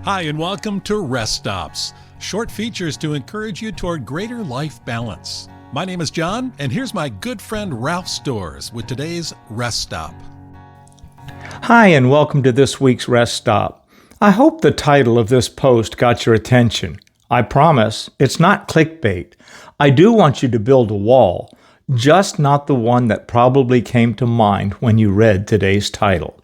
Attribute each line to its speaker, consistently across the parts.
Speaker 1: Hi, and welcome to Rest Stops, short features to encourage you toward greater life balance. My name is John, and here's my good friend Ralph Stores with today's Rest Stop.
Speaker 2: Hi, and welcome to this week's Rest Stop. I hope the title of this post got your attention. I promise it's not clickbait. I do want you to build a wall, just not the one that probably came to mind when you read today's title.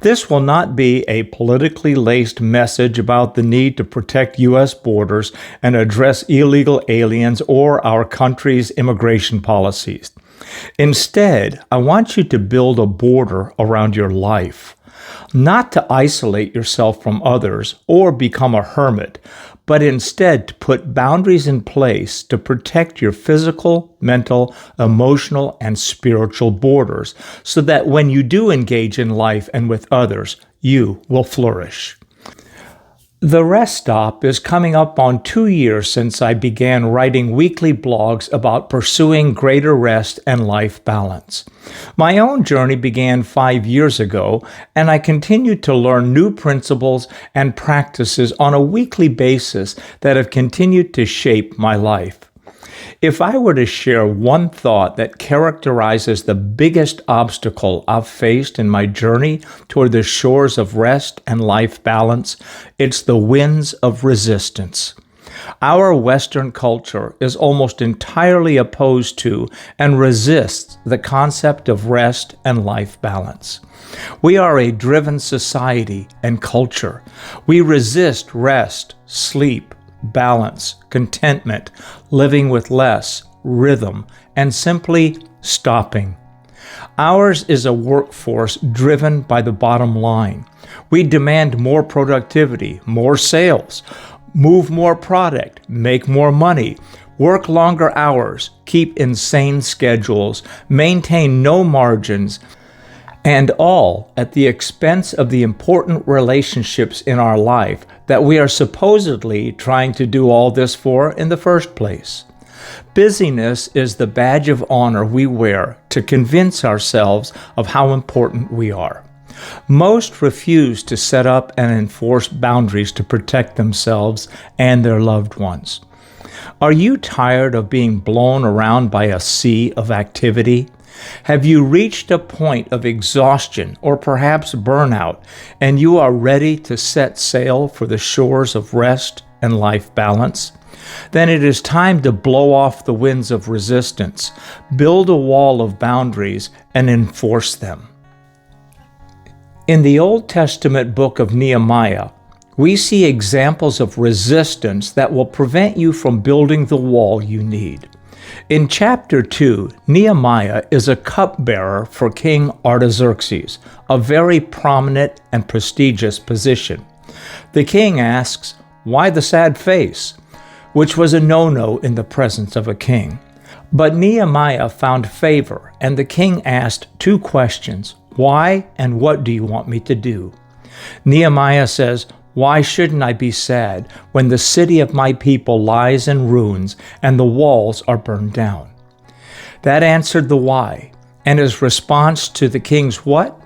Speaker 2: This will not be a politically laced message about the need to protect U.S. borders and address illegal aliens or our country's immigration policies. Instead, I want you to build a border around your life, not to isolate yourself from others or become a hermit, but instead to put boundaries in place to protect your physical, mental, emotional, and spiritual borders so that when you do engage in life and with others, you will flourish. The Rest Stop is coming up on 2 years since I began writing weekly blogs about pursuing greater rest and life balance. My own journey began 5 years ago, and I continued to learn new principles and practices on a weekly basis that have continued to shape my life. If I were to share one thought that characterizes the biggest obstacle I've faced in my journey toward the shores of rest and life balance, it's the winds of resistance. Our Western culture is almost entirely opposed to and resists the concept of rest and life balance. We are a driven society and culture. We resist rest, sleep, balance, contentment, living with less, rhythm, and simply stopping. Ours is a workforce driven by the bottom line. We demand more productivity, more sales, move more product, make more money, work longer hours, keep insane schedules, maintain no margins, and all at the expense of the important relationships in our life that we are supposedly trying to do all this for in the first place. Busyness is the badge of honor we wear to convince ourselves of how important we are. Most refuse to set up and enforce boundaries to protect themselves and their loved ones. Are you tired of being blown around by a sea of activity? Have you reached a point of exhaustion or perhaps burnout, and you are ready to set sail for the shores of rest and life balance? Then it is time to blow off the winds of resistance, build a wall of boundaries, and enforce them. In the Old Testament book of Nehemiah, we see examples of resistance that will prevent you from building the wall you need. In chapter 2, Nehemiah is a cupbearer for King Artaxerxes, a very prominent and prestigious position. The king asks, "Why the sad face?" which was a no-no in the presence of a king. But Nehemiah found favor, and the king asked 2 questions. Why and what do you want me to do? Nehemiah says, "Why shouldn't I be sad when the city of my people lies in ruins and the walls are burned down?" That answered the why, and his response to the king's what?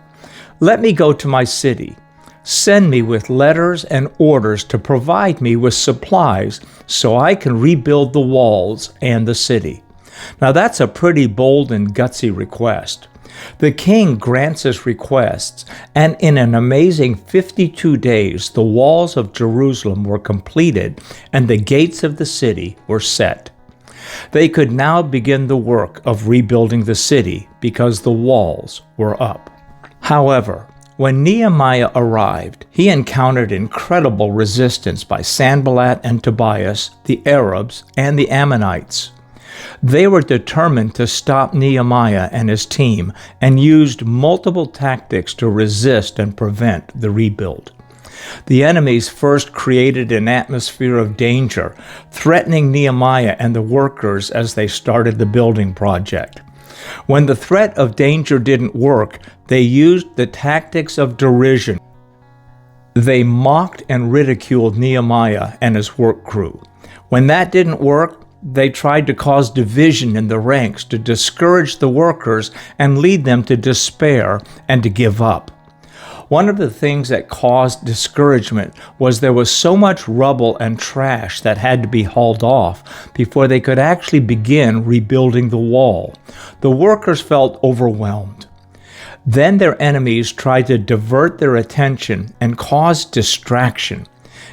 Speaker 2: "Let me go to my city. Send me with letters and orders to provide me with supplies so I can rebuild the walls and the city." Now that's a pretty bold and gutsy request. The king grants his requests, and in an amazing 52 days, the walls of Jerusalem were completed and the gates of the city were set. They could now begin the work of rebuilding the city because the walls were up. However, when Nehemiah arrived, he encountered incredible resistance by Sanballat and Tobias, the Arabs, and the Ammonites. They were determined to stop Nehemiah and his team and used multiple tactics to resist and prevent the rebuild. The enemies first created an atmosphere of danger, threatening Nehemiah and the workers as they started the building project. When the threat of danger didn't work, they used the tactics of derision. They mocked and ridiculed Nehemiah and his work crew. When that didn't work, they tried to cause division in the ranks to discourage the workers and lead them to despair and to give up. One of the things that caused discouragement was there was so much rubble and trash that had to be hauled off before they could actually begin rebuilding the wall. The workers felt overwhelmed. Then their enemies tried to divert their attention and cause distraction.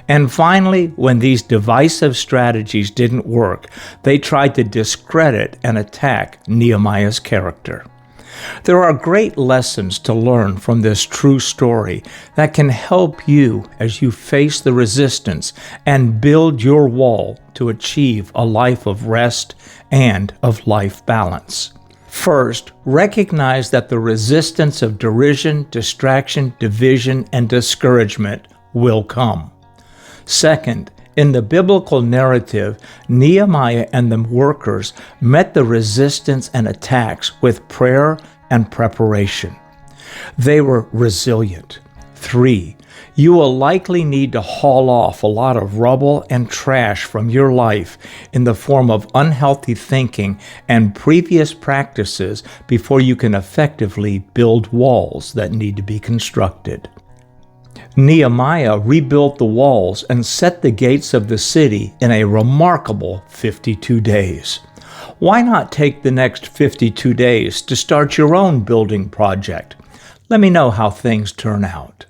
Speaker 2: And finally, when these divisive strategies didn't work, they tried to discredit and attack Nehemiah's character. There are great lessons to learn from this true story that can help you as you face the resistance and build your wall to achieve a life of rest and of life balance. First, recognize that the resistance of derision, distraction, division, and discouragement will come. Second, in the biblical narrative, Nehemiah and the workers met the resistance and attacks with prayer and preparation. They were resilient. 3, you will likely need to haul off a lot of rubble and trash from your life in the form of unhealthy thinking and previous practices before you can effectively build walls that need to be constructed. Nehemiah rebuilt the walls and set the gates of the city in a remarkable 52 days. Why not take the next 52 days to start your own building project? Let me know how things turn out.